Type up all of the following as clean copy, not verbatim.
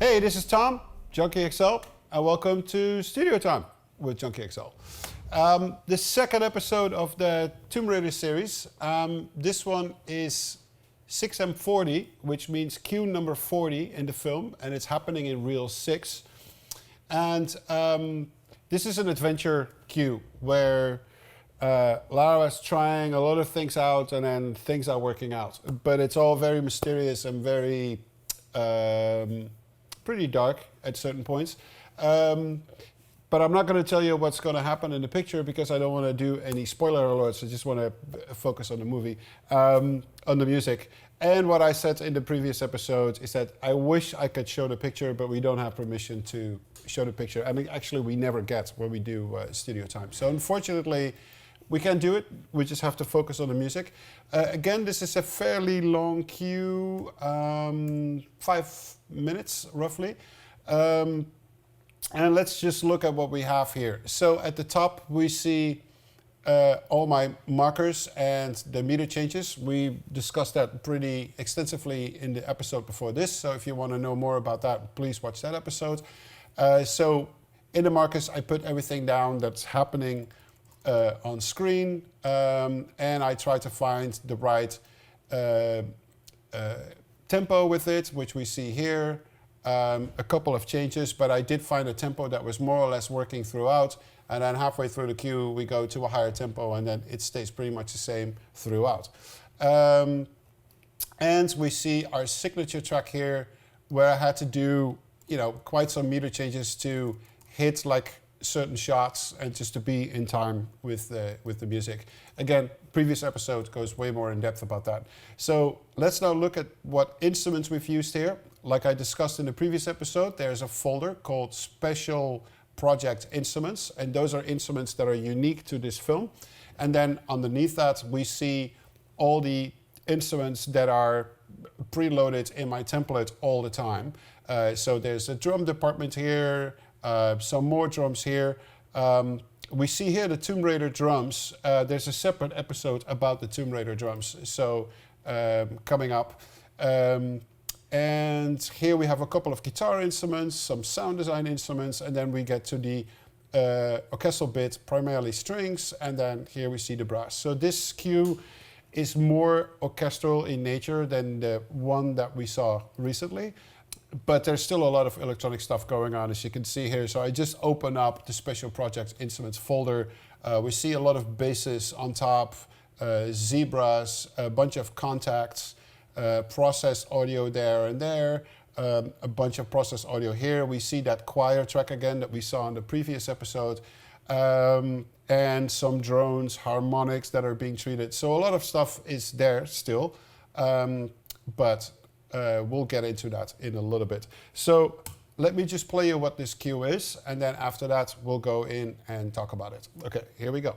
Hey, this is Tom, Junkie XL, and welcome to Studio Time with Junkie XL. The second episode of the Tomb Raider series. This one is 6M40, which means Q number 40 in the film, and it's happening in reel 6. And this is an adventure Q where Lara's trying a lot of things out and then things are working out. But it's all very mysterious and very pretty dark at certain points. But I'm not going to tell you what's going to happen in the picture because I don't want to do any spoiler alerts. I just want to focus on the movie, on the music. And what I said in the previous episode is that I wish I could show the picture, but we don't have permission to show the picture. I mean, actually, we never get when we do studio time. So unfortunately, we can't do it. We just have to focus on the music. Again, this is a fairly long cue, 5 minutes roughly. And let's just look at what we have here. So at the top, we see all my markers and the meter changes. We discussed that pretty extensively in the episode before this. So if you want to know more about that, please watch that episode. So in the markers, I put everything down that's happening on screen, and I try to find the right tempo with it, which we see here. A couple of changes, but I did find a tempo that was more or less working throughout, and then halfway through the cue we go to a higher tempo, and then it stays pretty much the same throughout. And we see our signature track here, where I had to do, quite some meter changes to hit like certain shots and just to be in time with the music. Again, previous episode goes way more in depth about that. So let's now look at what instruments we've used here. Like I discussed in the previous episode, there's a folder called Special Project Instruments, and those are instruments that are unique to this film. And then underneath that, we see all the instruments that are preloaded in my template all the time. So there's a drum department here, some more drums here. We see here the Tomb Raider drums. There's a separate episode about the Tomb Raider drums, so coming up. And here we have a couple of guitar instruments, some sound design instruments, and then we get to the orchestral bit, primarily strings, and then here we see the brass. So this cue is more orchestral in nature than the one that we saw recently. But there's still a lot of electronic stuff going on, as you can see here. So I just open up the Special Projects Instruments folder. We see a lot of basses on top, zebras, a bunch of contacts, processed audio there and there, a bunch of processed audio here. We see that choir track again that we saw in the previous episode, and some drones, harmonics that are being treated. So a lot of stuff is there still, but we'll get into that in a little bit. So let me just play you what this cue is, and then after that, we'll go in and talk about it. Okay, here we go.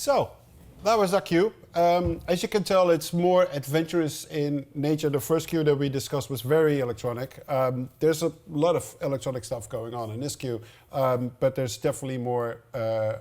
So that was our cue. As you can tell, it's more adventurous in nature. The first cue that we discussed was very electronic. There's a lot of electronic stuff going on in this cue, but there's definitely more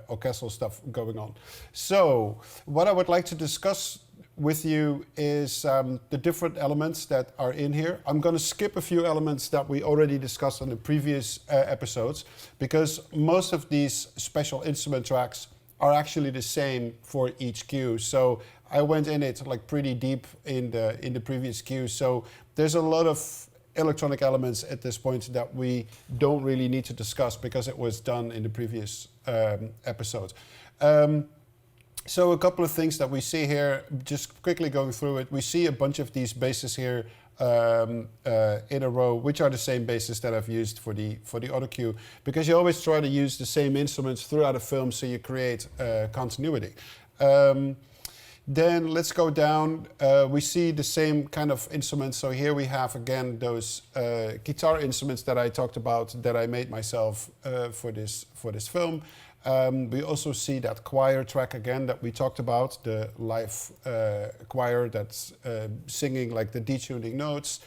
orchestral stuff going on. So what I would like to discuss with you is the different elements that are in here. I'm going to skip a few elements that we already discussed in the previous episodes, because most of these special instrument tracks are actually the same for each cue. So I went in it like pretty deep in the previous cue. So there's a lot of electronic elements at this point that we don't really need to discuss because it was done in the previous episode. So a couple of things that we see here, just quickly going through it. We see a bunch of these basses here in a row, which are the same basses that I've used for the other cue, because you always try to use the same instruments throughout a film so you create continuity. Then let's go down. We see the same kind of instruments. So here we have again those guitar instruments that I talked about that I made myself for this film. We also see that choir track again that we talked about, the live choir that's singing like the detuning notes.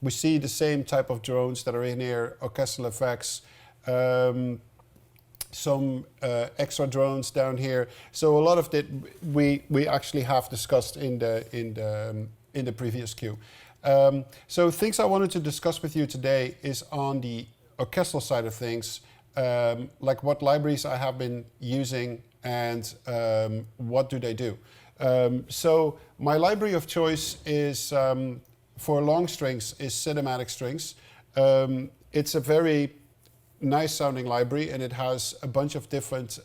We see the same type of drones that are in here, orchestral effects, some extra drones down here. So a lot of it we actually have discussed in the previous cue. So things I wanted to discuss with you today is on the orchestral side of things. Like what libraries I have been using and what do they do. So my library of choice is for long strings is Cinematic Strings. It's a very nice sounding library and it has a bunch of different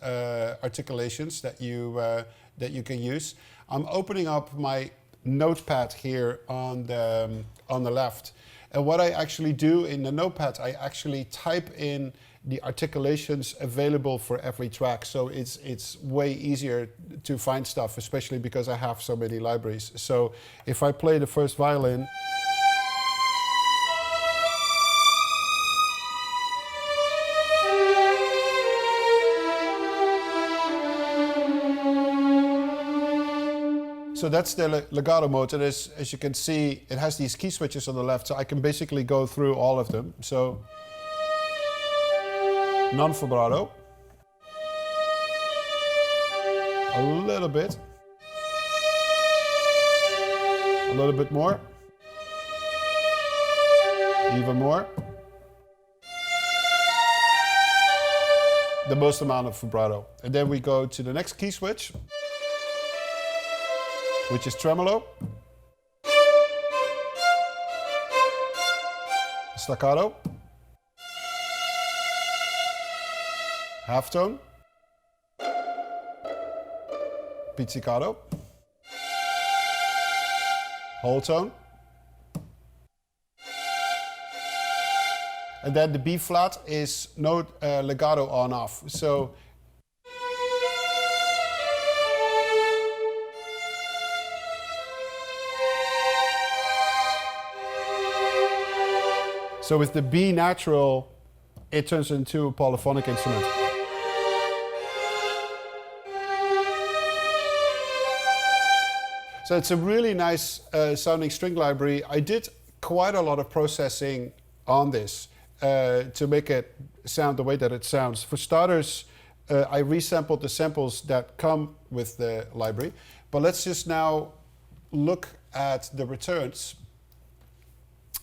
articulations that you can use. I'm opening up my notepad here on the left. And what I actually do in the notepad, I actually type in the articulations available for every track. So it's way easier to find stuff, especially because I have so many libraries. So if I play the first violin, so that's the legato mode, and as you can see, it has these key switches on the left, so I can basically go through all of them. So non-vibrato, a little bit more, even more, the most amount of vibrato. And then we go to the next key switch, which is tremolo, staccato, halftone, pizzicato, whole tone, and then the B flat is note legato on off. So with the B natural, it turns into a polyphonic instrument. So it's a really nice sounding string library. I did quite a lot of processing on this to make it sound the way that it sounds. For starters, I resampled the samples that come with the library. But let's just now look at the returns.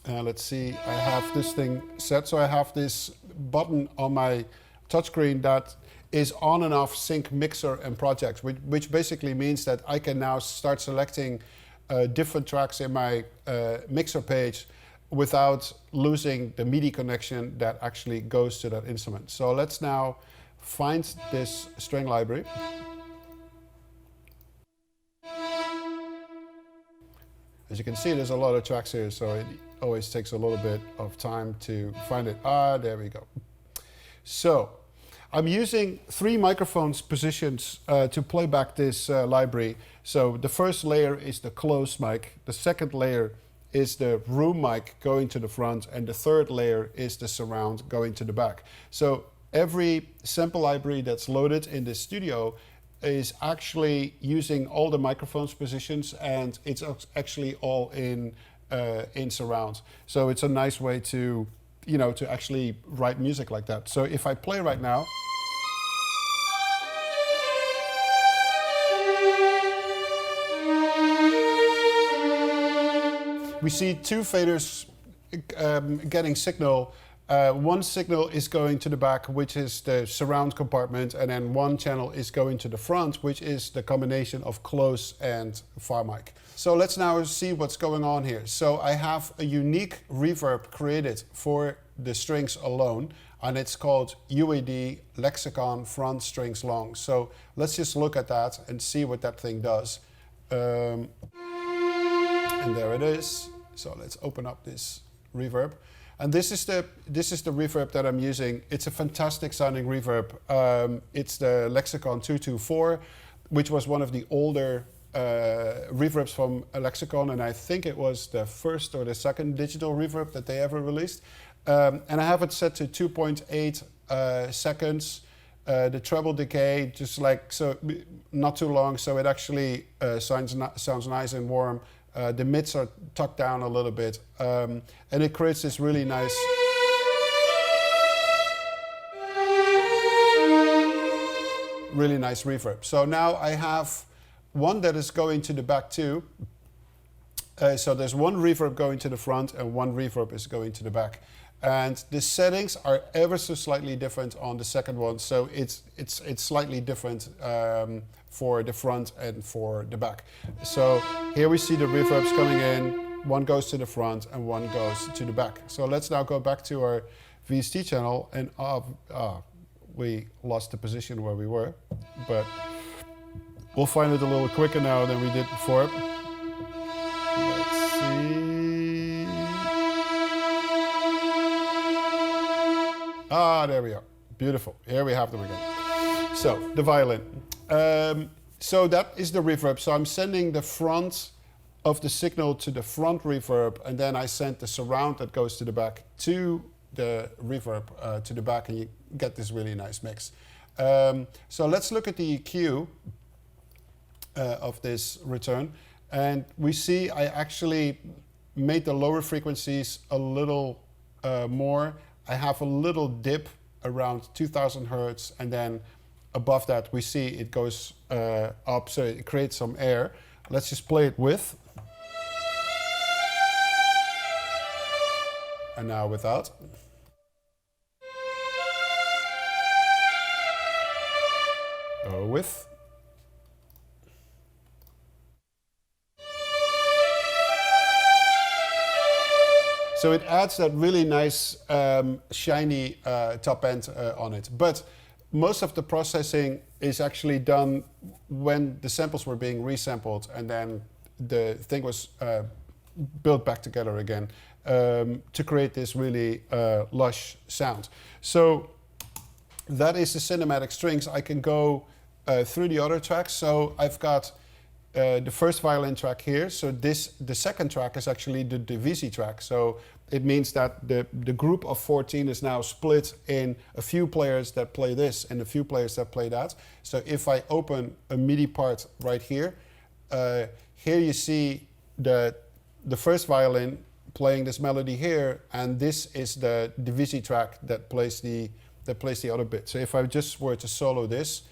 Let's see, I have this thing set. So I have this button on my touchscreen that is on and off sync mixer and projects, which basically means that I can now start selecting different tracks in my mixer page without losing the MIDI connection that actually goes to that instrument. So let's now find this string library. As you can see, there's a lot of tracks here, so it always takes a little bit of time to find it. There we go. So I'm using 3 microphones positions to play back this library. So the first layer is the close mic, the second layer is the room mic going to the front, and the third layer is the surround going to the back. So every sample library that's loaded in the studio is actually using all the microphone's positions, and it's actually all in surround. So it's a nice way to, you know, to actually write music like that. So if I play right now, we see two faders getting signal. One signal is going to the back, which is the surround compartment, and then one channel is going to the front, which is the combination of close and far mic. So let's now see what's going on here. So I have a unique reverb created for the strings alone, and it's called UAD Lexicon Front Strings Long. So let's just look at that and see what that thing does. And there it is. So let's open up this reverb. And this is the reverb that I'm using. It's a fantastic sounding reverb. It's the Lexicon 224, which was one of the older reverbs from Lexicon, and I think it was the first or the second digital reverb that they ever released. And I have it set to 2.8 seconds. The treble decay, just like so, not too long, so it actually sounds nice and warm. The mids are tucked down a little bit, and it creates this really nice reverb. So now I have one that is going to the back too. So there's one reverb going to the front and one reverb is going to the back. And the settings are ever so slightly different on the second one. So it's slightly different for the front and for the back. So here we see the reverbs coming in. One goes to the front and one goes to the back. So let's now go back to our VST channel, and we lost the position where we were, but we'll find it a little quicker now than we did before. Let's see. There we are. Beautiful. Here we have them again. So the violin. So that is the reverb. So I'm sending the front of the signal to the front reverb, and then I send the surround that goes to the back to the reverb to the back, and you get this really nice mix. So let's look at the EQ of this return, and we see I actually made the lower frequencies a little more. I have a little dip around 2000 hertz, and then above that we see it goes up, so it creates some air. Let's just play it with. And now without. With. So it adds that really nice shiny top end on it. But most of the processing is actually done when the samples were being resampled, and then the thing was built back together again to create this really lush sound. So that is the cinematic strings. I can go through the other tracks. So I've got the first violin track here. So the second track is actually the Divisi track. So it means that the group of 14 is now split in a few players that play this and a few players that play that. So if I open a MIDI part right here, here you see the first violin playing this melody here, and this is the Divisi track that plays the other bit. So if I just were to solo this,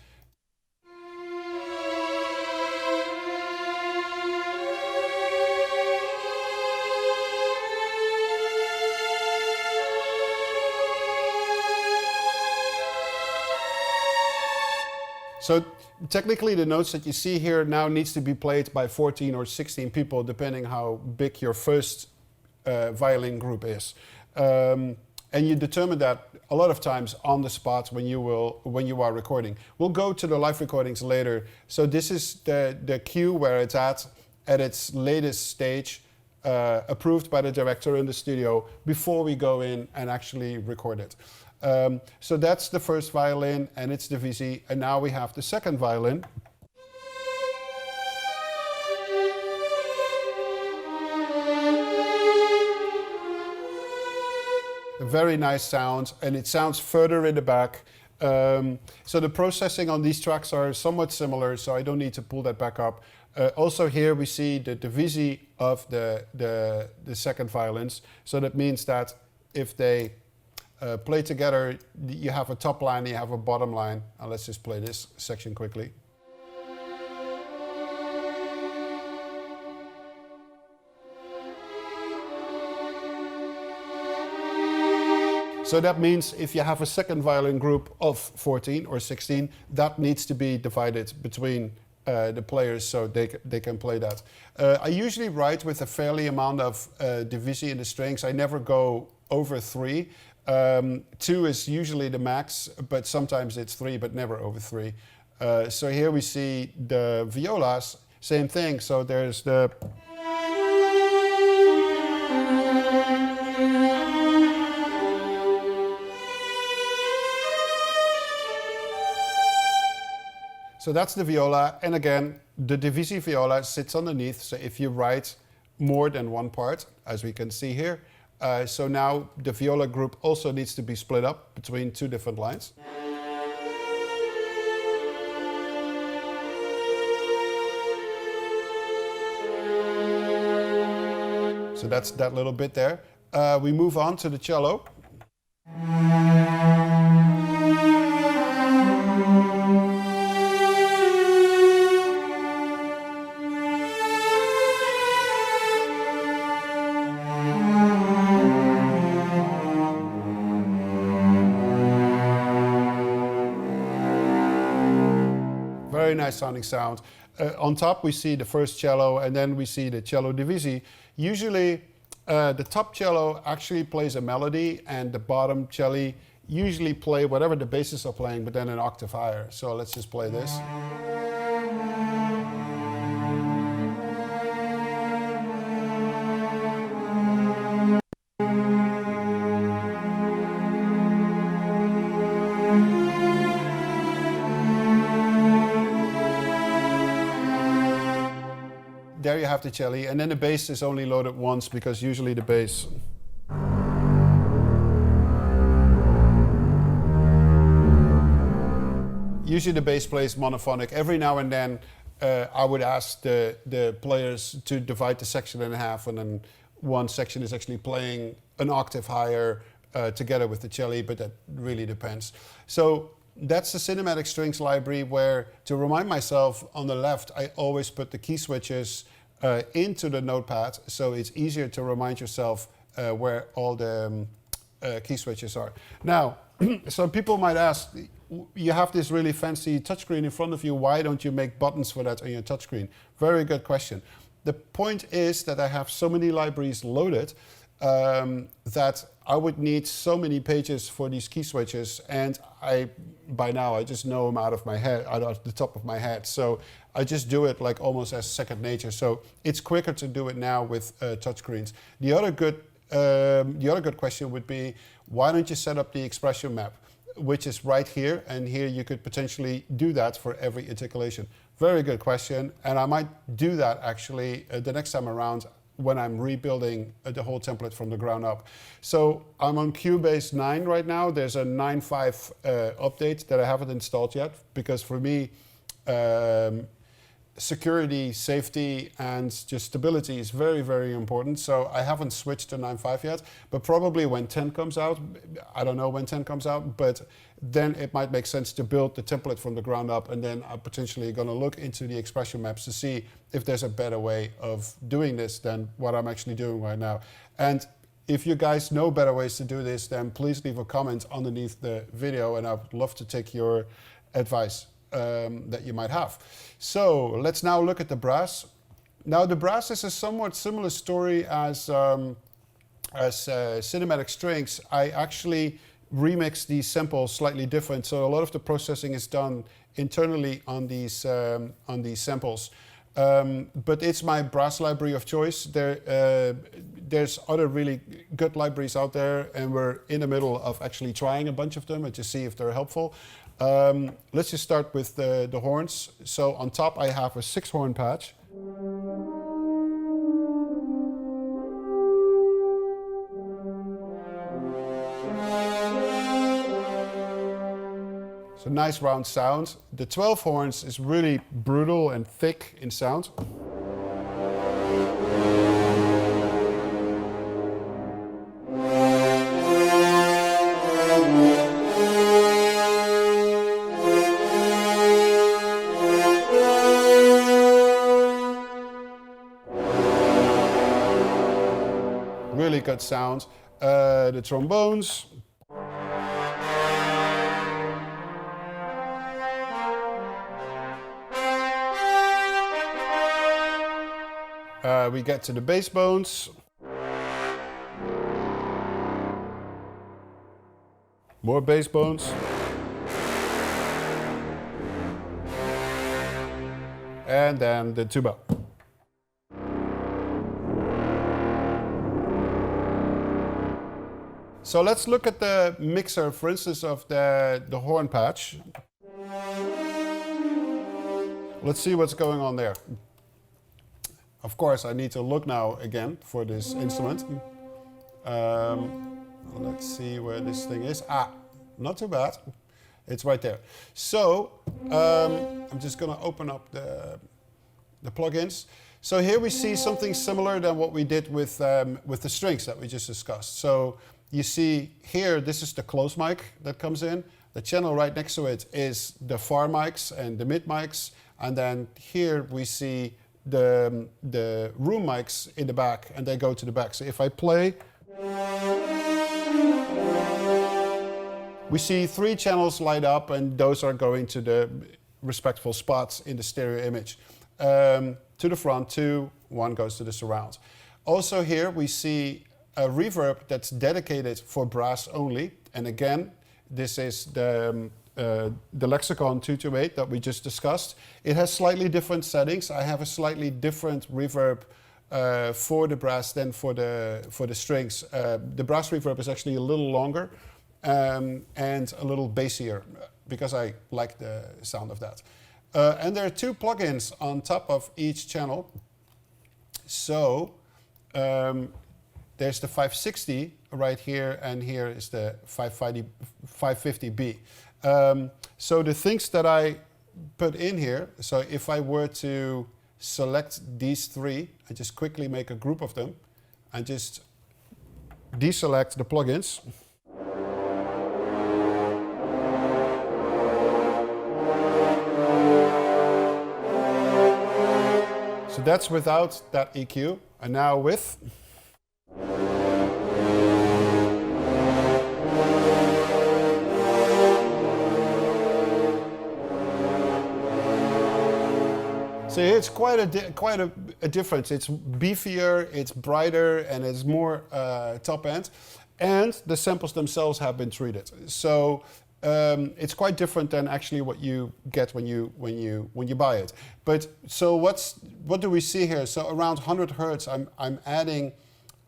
so technically the notes that you see here now needs to be played by 14 or 16 people, depending how big your first violin group is. And you determine that a lot of times on the spot when you are recording. We'll go to the live recordings later. So this is the cue where it's at its latest stage, approved by the director in the studio before we go in and actually record it. So that's the first violin, and it's the Divisi, and now we have the second violin. A very nice sound, and it sounds further in the back. So the processing on these tracks are somewhat similar, so I don't need to pull that back up. Also here we see the divisi of the second violins. So that means that if they play together, you have a top line, you have a bottom line. And let's just play this section quickly. So that means if you have a second violin group of 14 or 16, that needs to be divided between the players so they can play that. I usually write with a fairly amount of divisi in the strings. I never go over 3. 2 is usually the max, but sometimes it's 3, but never over 3. So here we see the violas, same thing. So there's the... So that's the viola, and again, the divisi viola sits underneath, so if you write more than one part, as we can see here, so now the viola group also needs to be split up between 2 different lines. So that's that little bit there. We move on to the cello. Very nice sounding sound. On top we see the first cello, and then we see the cello divisi. Usually the top cello actually plays a melody, and the bottom cello usually play whatever the basses are playing, but then an octave higher. So let's just play this. There you have the cello, and then the bass is only loaded once because usually the bass... Usually the bass plays monophonic. Every now and then I would ask the players to divide the section in half, and then one section is actually playing an octave higher together with the cello, but that really depends. So that's the Cinematic Strings library, where, to remind myself, on the left I always put the key switches into the notepad, so it's easier to remind yourself where all the key switches are. Now, some people might ask, you have this really fancy touchscreen in front of you, why don't you make buttons for that on your touchscreen? Very good question. The point is that I have so many libraries loaded that I would need so many pages for these key switches, and by now I just know them out of the top of my head. So I just do it like almost as second nature. So it's quicker to do it now with touchscreens. The other good question would be, why don't you set up the expression map, which is right here, and here you could potentially do that for every articulation. Very good question, and I might do that actually the next time around when I'm rebuilding the whole template from the ground up. So I'm on Cubase 9 right now. There's a 9.5 update that I haven't installed yet, because for me, security, safety, and just stability is very, very important. So I haven't switched to 9.5 yet, but probably when 10 comes out, I don't know when 10 comes out, but then it might make sense to build the template from the ground up, and then I'm potentially going to look into the expression maps to see if there's a better way of doing this than what I'm actually doing right now. And if you guys know better ways to do this, then please leave a comment underneath the video, and I would love to take your advice that you might have. So let's now look at the brass. Now the brass is a somewhat similar story as Cinematic Strings. I actually remix these samples slightly different, so a lot of the processing is done internally on these samples. But it's my brass library of choice. There's other really good libraries out there, and we're in the middle of actually trying a bunch of them and to see if they're helpful. Let's just start with the horns. So on top I have a 6-horn patch. So nice round sound. The 12 horns is really brutal and thick in sound. Really good sound. The trombones. We get to the bass bones. More bass bones. And then the tuba. So let's look at the mixer, for instance, of the horn patch. Let's see what's going on there. Of course, I need to look now again for this instrument. Let's see where this thing is. Ah, not too bad. It's right there. So I'm just going to open up the plugins. So here we see something similar than what we did with the strings that we just discussed. So you see here, this is the close mic that comes in. The channel right next to it is the far mics and the mid mics. And then here we see the room mics in the back, and they go to the back. So if I play, we see 3 channels light up, and those are going to the respectful spots in the stereo image. To the front, 2, 1 goes to the surround. Also here we see a reverb that's dedicated for brass only, and again, this is the Lexicon 228 that we just discussed. It has slightly different settings. I have a slightly different reverb for the brass than for the strings. The brass reverb is actually a little longer and a little bassier because I like the sound of that. And there are 2 plugins on top of each channel. So there's the 560 right here, and here is the 550B. So the things that I put in here, so if I were to select these 3, I just quickly make a group of them and just deselect the plugins. So that's without that EQ, and now with. So it's quite a difference. It's beefier, it's brighter, and it's more top end. And the samples themselves have been treated. So it's quite different than actually what you get when you buy it. But so what do we see here? So around 100 hertz, I'm adding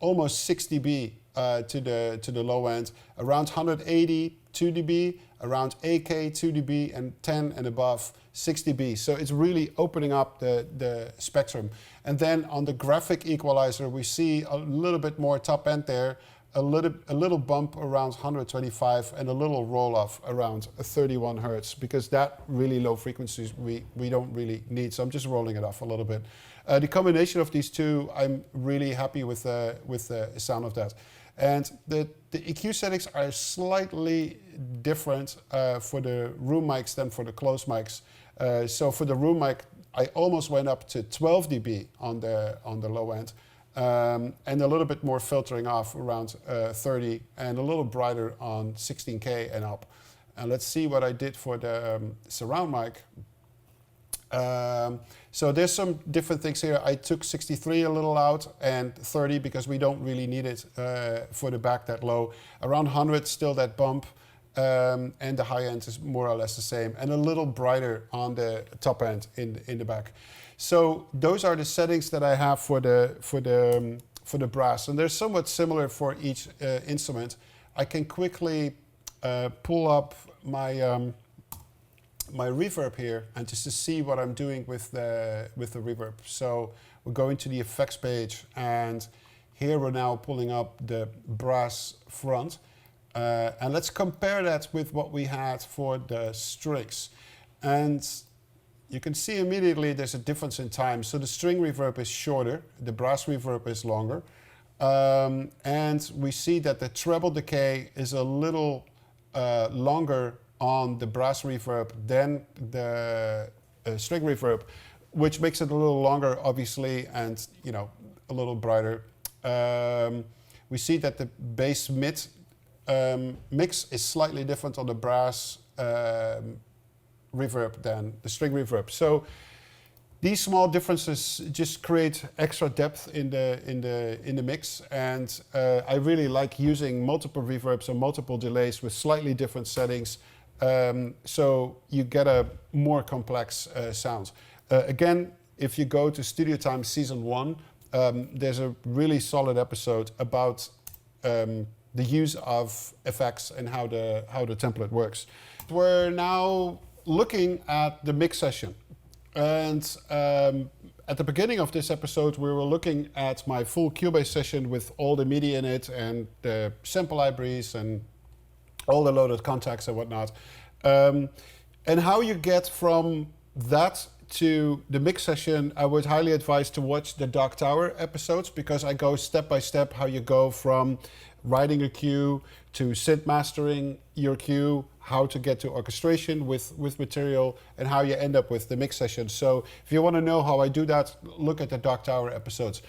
almost 6 dB to the low end. Around 180, 2 dB. Around 8K, 2 dB, and 10 and above, 6 dB. So it's really opening up the spectrum. And then on the graphic equalizer, we see a little bit more top end there, a little bump around 125, and a little roll off around 31 hertz, because that really low frequencies we don't really need. So I'm just rolling it off a little bit. The combination of these 2, I'm really happy with the sound of that. And the EQ settings are slightly different for the room mics than for the close mics. So for the room mic, I almost went up to 12 dB on the low end, and a little bit more filtering off around 30, and a little brighter on 16K and up. And let's see what I did for the surround mic. So there's some different things here. I took 63 a little out and 30 because we don't really need it for the back that low. Around 100, still that bump, and the high end is more or less the same, and a little brighter on the top end in the back. So those are the settings that I have for the brass, and they're somewhat similar for each instrument. I can quickly pull up my my reverb here, and just to see what I'm doing with the reverb. So we're going to the effects page, and here we're now pulling up the brass front. And let's compare that with what we had for the strings. And you can see immediately there's a difference in time. So the string reverb is shorter, the brass reverb is longer. And we see that the treble decay is a little longer on the brass reverb than the string reverb, which makes it a little longer, obviously, and a little brighter. We see that the bass mid mix is slightly different on the brass reverb than the string reverb. So these small differences just create extra depth in the mix, and I really like using multiple reverbs and multiple delays with slightly different settings, so you get a more complex sound. Again, if you go to Studio Time Season 1, there's a really solid episode about the use of effects and how the template works. We're now looking at the mix session. And at the beginning of this episode, we were looking at my full Cubase session with all the MIDI in it and the sample libraries and all the loaded contacts and whatnot. And how you get from that to the mix session, I would highly advise to watch the Dark Tower episodes, because I go step by step how you go from writing a cue to synth mastering your cue, how to get to orchestration with material, and how you end up with the mix session. So if you want to know how I do that, look at the Dark Tower episodes.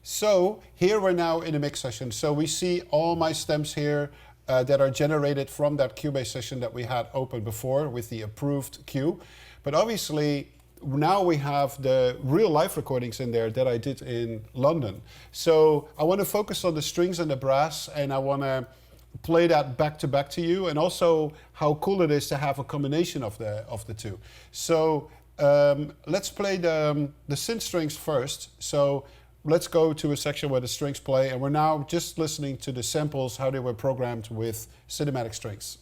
So here we're now in a mix session. So we see all my stems here that are generated from that Cubase session that we had open before with the approved cue. But obviously, now we have the real live recordings in there that I did in London. So I want to focus on the strings and the brass, and I want to play that back to back to you, and also how cool it is to have a combination of the two. So let's play the synth strings first. So let's go to a section where the strings play, and we're now just listening to the samples, how they were programmed with cinematic strings.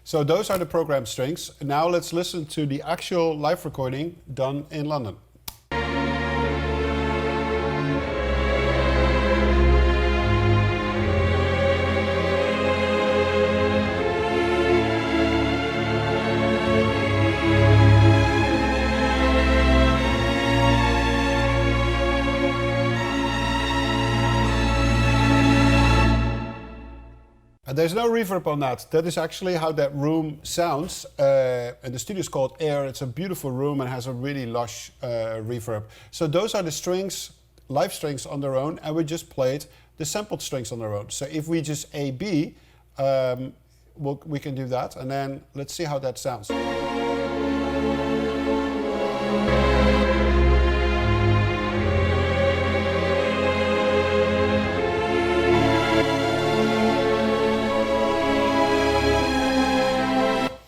So those are the programmed strings. Now let's listen to the actual live recording done in London. There's no reverb on that. That is actually how that room sounds. And the studio is called Air. It's a beautiful room and has a really lush reverb. So those are the strings, live strings on their own, and we just played the sampled strings on their own. So if we just A-B, we can do that, and then let's see how that sounds.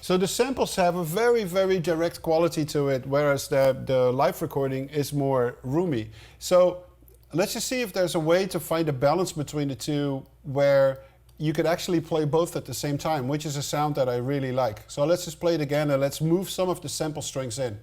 So the samples have a very, very direct quality to it, whereas the live recording is more roomy. So let's just see if there's a way to find a balance between the two where you could actually play both at the same time, which is a sound that I really like. So let's just play it again, and let's move some of the sample strings in.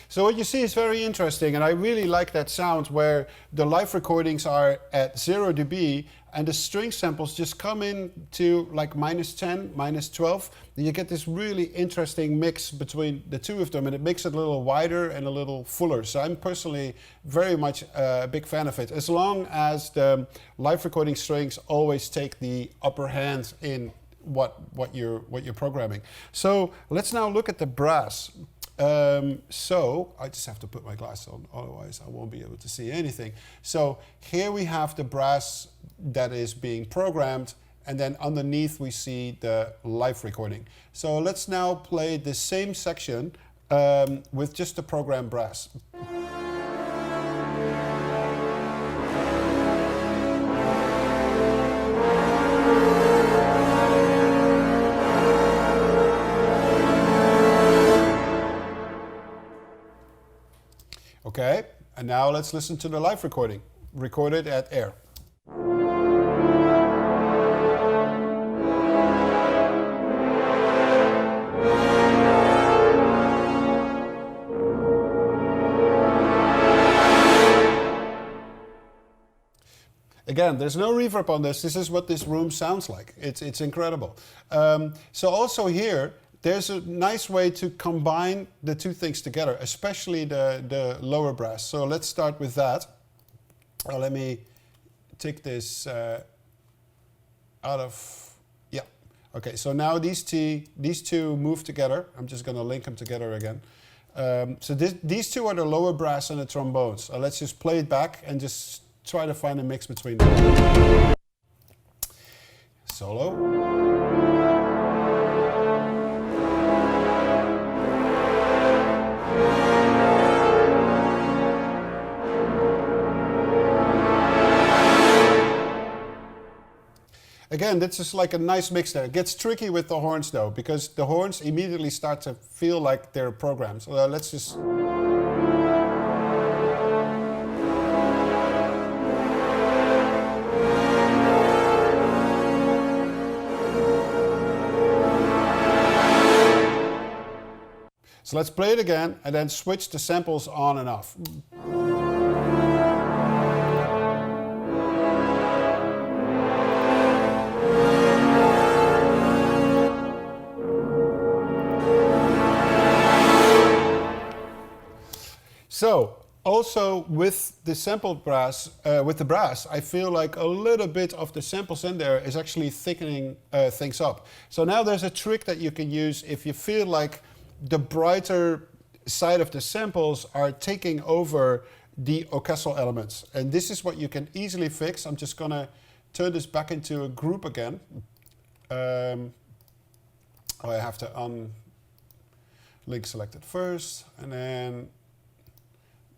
So what you see is very interesting, and I really like that sound where the live recordings are at 0 dB and the string samples just come in to like -10, -12. And you get this really interesting mix between the two of them, and it makes it a little wider and a little fuller. So I'm personally very much a big fan of it, as long as the live recording strings always take the upper hand in what you're programming. So let's now look at the brass. So I just have to put my glasses on, otherwise I won't be able to see anything. So here we have the brass that is being programmed, and then underneath we see the live recording. So let's now play the same section with just the program brass. Okay, and now let's listen to the live recording, recorded at Air. Again, there's no reverb on this. This is what this room sounds like. It's incredible. So also here, there's a nice way to combine the two things together, especially the lower brass. So let's start with that. Let me take this out of, yeah. Okay, so now these two move together. I'm just gonna link them together again. So these two are the lower brass and the trombones. So let's just play it back and just try to find a mix between them. Solo. Again, that's just like a nice mix there. It gets tricky with the horns though, because the horns immediately start to feel like they're programmed. So let's just... So let's play it again and then switch the samples on and off. So, also with the sampled brass, with the brass, I feel like a little bit of the samples in there is actually thickening things up. So now there's a trick that you can use if you feel like the brighter side of the samples are taking over the orchestral elements. And this is what you can easily fix. I'm just gonna turn this back into a group again. I have to unlink selected first, and then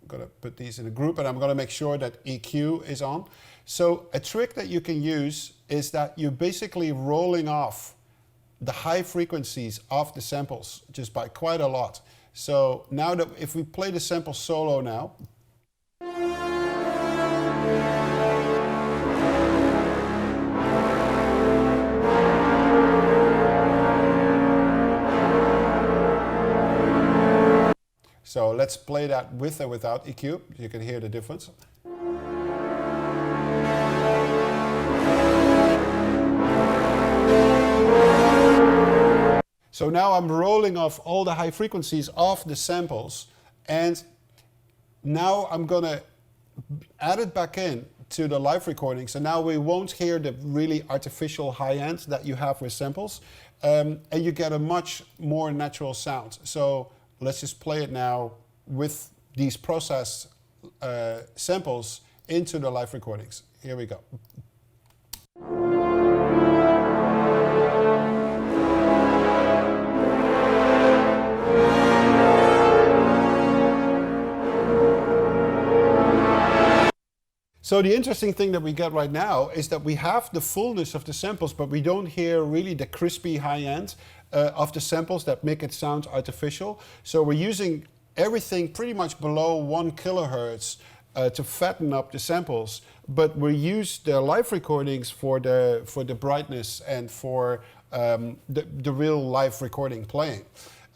going to put these in a group, and I'm going to make sure that EQ is on. So a trick that you can use is that you're basically rolling off the high frequencies of the samples just by quite a lot. So now that if we play the sample solo now, so let's play that with and without EQ. You can hear the difference. So now I'm rolling off all the high frequencies of the samples, and now I'm gonna add it back in to the live recording. So now we won't hear the really artificial high end that you have with samples, and you get a much more natural sound. So let's just play it now with these processed samples into the live recordings. Here we go. So the interesting thing that we get right now is that we have the fullness of the samples, but we don't hear really the crispy high end of the samples that make it sound artificial. So we're using everything pretty much below 1 kilohertz to fatten up the samples, but we use the live recordings for the brightness and for the real live recording playing.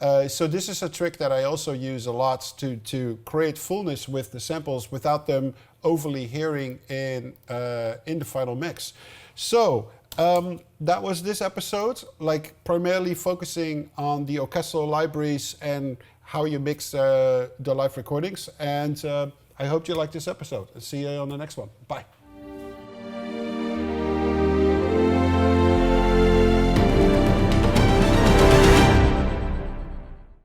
So this is a trick that I also use a lot to create fullness with the samples without them overly hearing in the final mix. So that was this episode, like primarily focusing on the orchestral libraries and how you mix the live recordings. And I hope you liked this episode. See you on the next one. Bye.